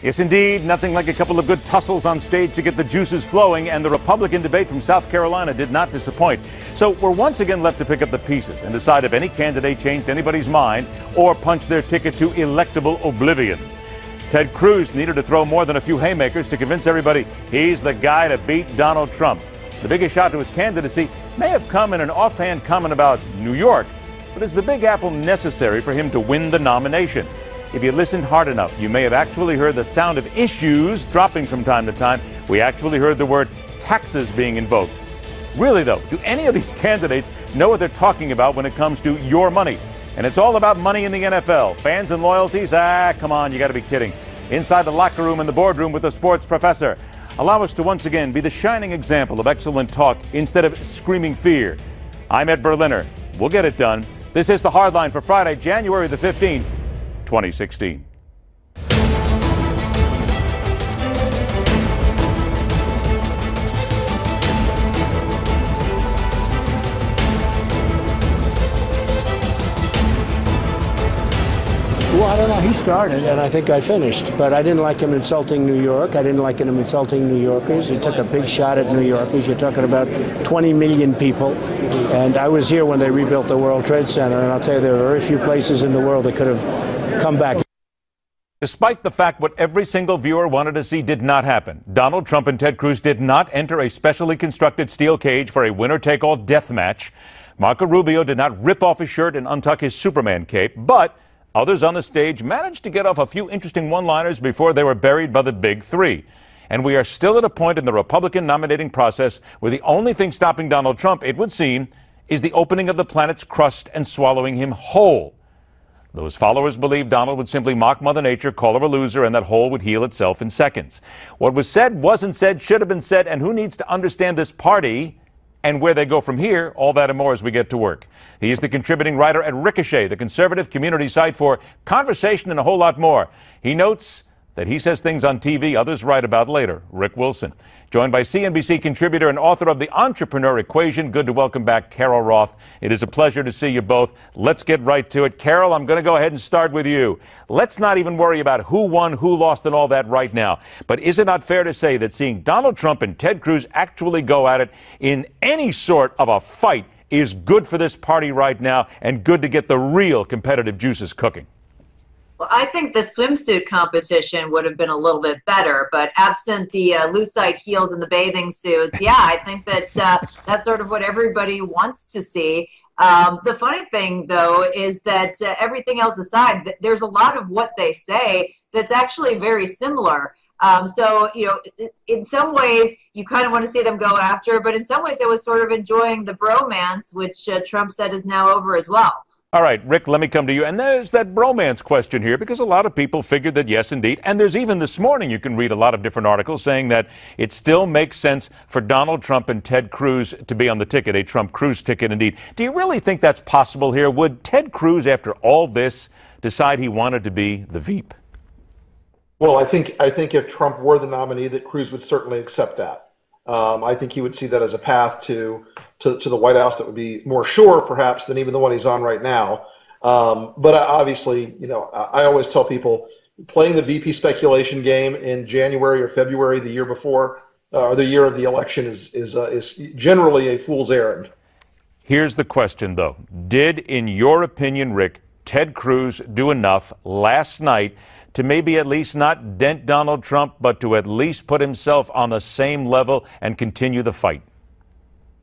Yes, indeed. Nothing like a couple of good tussles on stage to get the juices flowing, and the Republican debate from South Carolina did not disappoint. So we're once again left to pick up the pieces and decide if any candidate changed anybody's mind or punched their ticket to electable oblivion. Ted Cruz needed to throw more than a few haymakers to convince everybody he's the guy to beat Donald Trump. The biggest shot to his candidacy may have come in an offhand comment about New York, but is the Big Apple necessary for him to win the nomination? If you listened hard enough, you may have actually heard the sound of issues dropping from time to time. We actually heard the word taxes being invoked. Really, though, do any of these candidates know what they're talking about when it comes to your money? And it's all about money in the NFL. Fans and loyalties? Come on, you got to be kidding. Inside the locker room and the boardroom with a sports professor. Allow us to once again be the shining example of excellent talk instead of screaming fear. I'm Ed Berliner. We'll get it done. This is The Hardline for Friday, January the 15th. 2016. Well, I don't know. He started, and I think I finished. But I didn't like him insulting New York. I didn't like him insulting New Yorkers. He took a big shot at New Yorkers. You're talking about 20 million people. And I was here when they rebuilt the World Trade Center, and I'll tell you, there are very few places in the world that could have come back. Despite the fact what every single viewer wanted to see did not happen, Donald Trump and Ted Cruz did not enter a specially constructed steel cage for a winner-take-all death match. Marco Rubio did not rip off his shirt and untuck his Superman cape, but others on the stage managed to get off a few interesting one-liners before they were buried by the big three. And we are still at a point in the Republican nominating process where the only thing stopping Donald Trump, it would seem, is the opening of the planet's crust and swallowing him whole. Those followers believe Donald would simply mock Mother Nature, call her a loser, and that hole would heal itself in seconds. What was said, wasn't said, should have been said, and who needs to understand this party and where they go from here, all that and more as we get to work. He is the contributing writer at Ricochet, the conservative community site for conversation and a whole lot more. He notes that he says things on TV others write about later. Rick Wilson. Joined by CNBC contributor and author of The Entrepreneur Equation. Good to welcome back Carol Roth. It is a pleasure to see you both. Let's get right to it. Carol, I'm going to go ahead and start with you. Let's not even worry about who won, who lost, and all that right now. But is it not fair to say that seeing Donald Trump and Ted Cruz actually go at it in any sort of a fight is good for this party right now and good to get the real competitive juices cooking? Well, I think the swimsuit competition would have been a little bit better, but absent the lucite heels and the bathing suits, yeah, I think that that's sort of what everybody wants to see. The funny thing, though, is that everything else aside, there's a lot of what they say that's actually very similar. So, you know, in some ways, you kind of want to see them go after, but in some ways, it was sort of enjoying the bromance, which Trump said is now over as well. All right, Rick, let me come to you. And there's that bromance question here, because a lot of people figured that, yes, indeed. And there's even this morning, you can read a lot of different articles saying that it still makes sense for Donald Trump and Ted Cruz to be on the ticket, a Trump-Cruz ticket indeed. Do you really think that's possible here? Would Ted Cruz, after all this, decide he wanted to be the Veep? Well, I think if Trump were the nominee, that Cruz would certainly accept that. I think he would see that as a path to the White House that would be more sure, perhaps, than even the one he's on right now. But obviously, you know, I always tell people playing the VP speculation game in January or February the year before, or the year of the election, is generally a fool's errand. Here's the question, though. Did, in your opinion, Rick, Ted Cruz do enough last night to maybe at least not dent Donald Trump, but to at least put himself on the same level and continue the fight?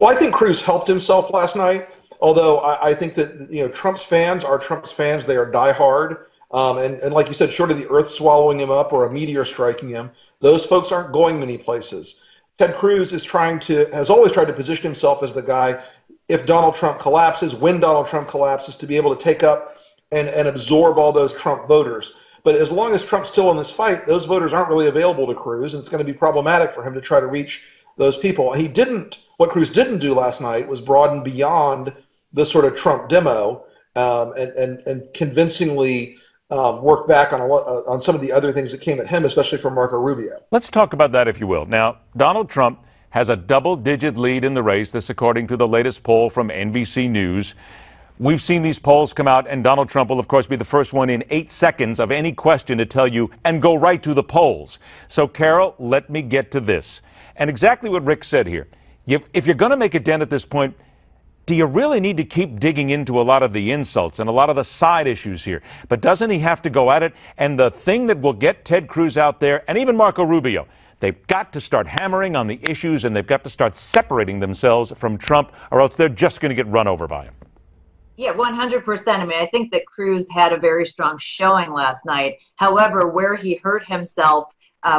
Well, I think Cruz helped himself last night, although I think that, you know, Trump's fans are Trump's fans. They are diehard. And like you said, short of the earth swallowing him up or a meteor striking him, those folks aren't going many places. Ted Cruz has always tried to position himself as the guy, if Donald Trump collapses, when Donald Trump collapses, to be able to take up and absorb all those Trump voters. But as long as Trump's still in this fight, those voters aren't really available to Cruz, and it's going to be problematic for him to try to reach those people. What Cruz didn't do last night was broaden beyond the sort of Trump demo and convincingly work back on some of the other things that came at him, especially from Marco Rubio. Let's talk about that, if you will. Now, Donald Trump has a double-digit lead in the race, this according to the latest poll from NBC News. We've seen these polls come out, and Donald Trump will, of course, be the first one in 8 seconds of any question to tell you and go right to the polls. So, Carol, let me get to this. And exactly what Rick said here. If you're going to make a dent at this point, do you really need to keep digging into a lot of the insults and a lot of the side issues here? But doesn't he have to go at it? And the thing that will get Ted Cruz out there, and even Marco Rubio, they've got to start hammering on the issues, and they've got to start separating themselves from Trump, or else they're just going to get run over by him. Yeah, 100%. I mean, I think that Cruz had a very strong showing last night. However, where he hurt himself,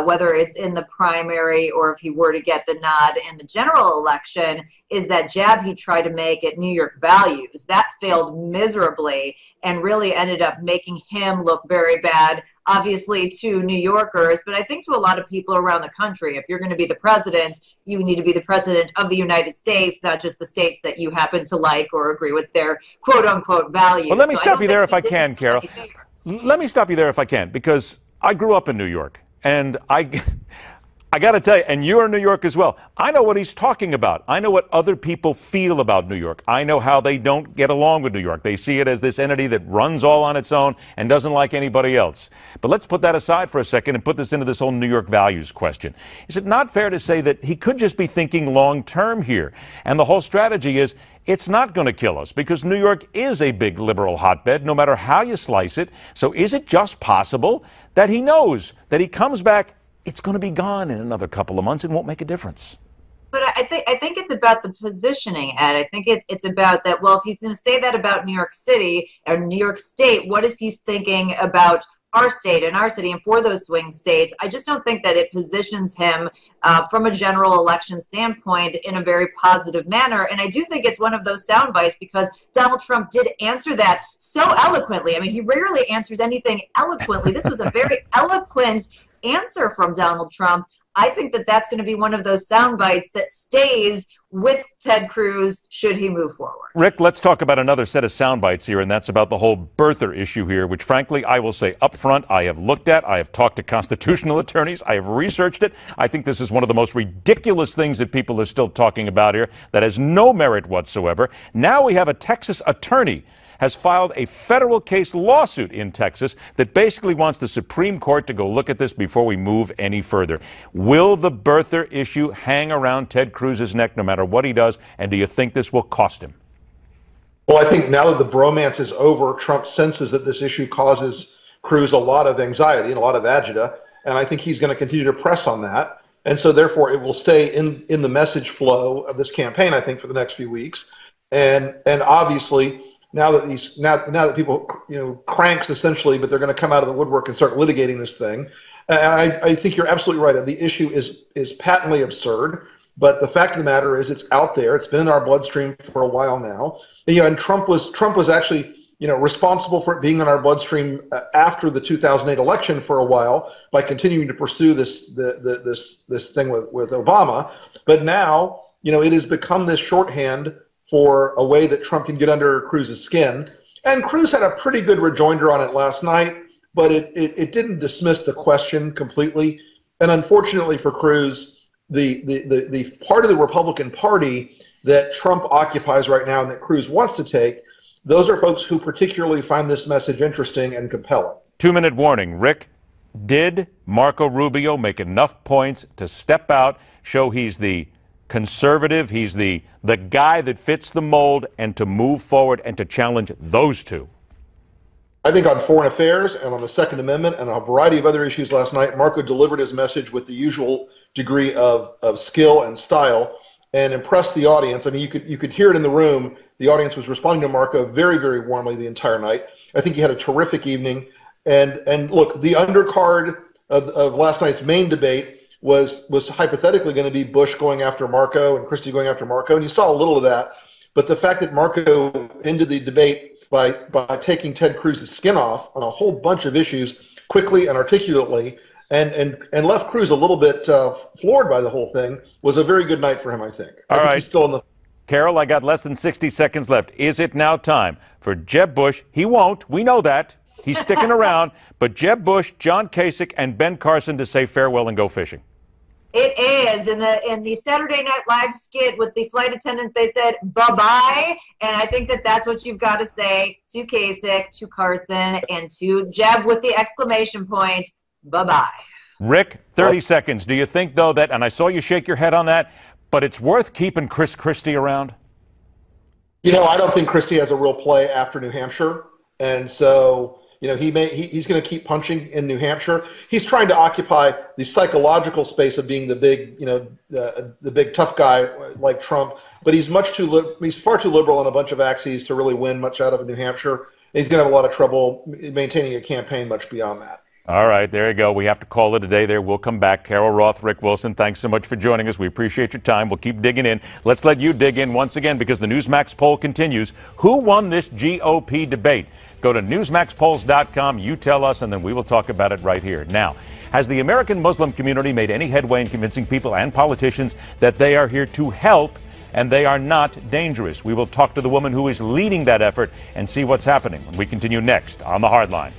whether it's in the primary or if he were to get the nod in the general election, is that jab he tried to make at New York values. That failed miserably and really ended up making him look very bad, obviously to New Yorkers, but I think to a lot of people around the country. If you're going to be the president, you need to be the president of the United States, not just the states that you happen to like or agree with their quote-unquote values. Well, let me stop you there if I can, Carol. Let me stop you there if I can, because I grew up in New York. And I got to tell you, and you're in New York as well, I know what he's talking about. I know what other people feel about New York. I know how they don't get along with New York. They see it as this entity that runs all on its own and doesn't like anybody else. But let's put that aside for a second and put this into this whole New York values question. Is it not fair to say that he could just be thinking long term here? And the whole strategy is, it's not going to kill us because New York is a big liberal hotbed, no matter how you slice it. So is it just possible that he knows that he comes back, it's going to be gone in another couple of months and won't make a difference? But I think it's about the positioning, Ed. I think it's about that, well, if he's going to say that about New York City or New York State, what is he thinking about our state and our city and for those swing states? I just don't think that it positions him from a general election standpoint in a very positive manner. And I do think it's one of those sound bites because Donald Trump did answer that so eloquently. I mean, he rarely answers anything eloquently. This was a very eloquent answer from Donald Trump. I think that that's going to be one of those sound bites that stays with Ted Cruz should he move forward. Rick, let's talk about another set of sound bites here, and that's about the whole birther issue here, which frankly, I will say up front, I have looked at, I have talked to constitutional attorneys, I have researched it. I think this is one of the most ridiculous things that people are still talking about here that has no merit whatsoever. Now we have a Texas attorney has filed a federal case lawsuit in Texas that basically wants the Supreme Court to go look at this before we move any further. Will the birther issue hang around Ted Cruz's neck no matter what he does, and do you think this will cost him? Well, I think now that the bromance is over, Trump senses that this issue causes Cruz a lot of anxiety and a lot of agita, and I think he's going to continue to press on that. And so therefore it will stay in the message flow of this campaign, I think, for the next few weeks. And obviously, now that people, cranks essentially, but they're going to come out of the woodwork and start litigating this thing. And I think you're absolutely right. The issue is patently absurd, but the fact of the matter is it's out there. It's been in our bloodstream for a while now. And Trump was actually responsible for it being in our bloodstream after the 2008 election for a while by continuing to pursue this thing with Obama. But now it has become this shorthand for a way that Trump can get under Cruz's skin. And Cruz had a pretty good rejoinder on it last night, but it didn't dismiss the question completely. And unfortunately for Cruz, the part of the Republican Party that Trump occupies right now and that Cruz wants to take, those are folks who particularly find this message interesting and compelling. 2-minute warning. Rick, did Marco Rubio make enough points to step out, show he's the conservative, he's the guy that fits the mold, and to move forward and to challenge those two? I think on foreign affairs and on the Second Amendment and a variety of other issues last night, Marco delivered his message with the usual degree of skill and style and impressed the audience. I mean, you could hear it in the room. The audience was responding to Marco very, very warmly the entire night. I think he had a terrific evening. And look, the undercard of last night's main debate was hypothetically going to be Bush going after Marco and Christie going after Marco, and you saw a little of that. But the fact that Marco ended the debate by taking Ted Cruz's skin off on a whole bunch of issues quickly and articulately, and left Cruz a little bit floored by the whole thing, was a very good night for him, I think. I think he's still in the... Carol, I got less than 60 seconds left. Is it now time for Jeb Bush? He won't. We know that. He's sticking around. But Jeb Bush, John Kasich, and Ben Carson to say farewell and go fishing. It is. In the Saturday Night Live skit with the flight attendants, they said bye-bye, and I think that's what you've got to say to Kasich, to Carson, and to Jeb with the exclamation point, bye-bye. Rick, 30 seconds. Do you think, though, that, and I saw you shake your head on that, but it's worth keeping Chris Christie around? You know, I don't think Christie has a real play after New Hampshire, and so he's going to keep punching in New Hampshire. He's trying to occupy the psychological space of being the big, the big tough guy like Trump. But he's far too liberal on a bunch of axes to really win much out of New Hampshire. And he's going to have a lot of trouble maintaining a campaign much beyond that. All right, there you go. We have to call it a day there. We'll come back. Carol Roth, Rick Wilson, thanks so much for joining us. We appreciate your time. We'll keep digging in. Let's let you dig in once again because the Newsmax poll continues. Who won this GOP debate? Go to newsmaxpolls.com. You tell us, and then we will talk about it right here. Now, has the American Muslim community made any headway in convincing people and politicians that they are here to help and they are not dangerous? We will talk to the woman who is leading that effort and see what's happening when we continue next on The Hardline.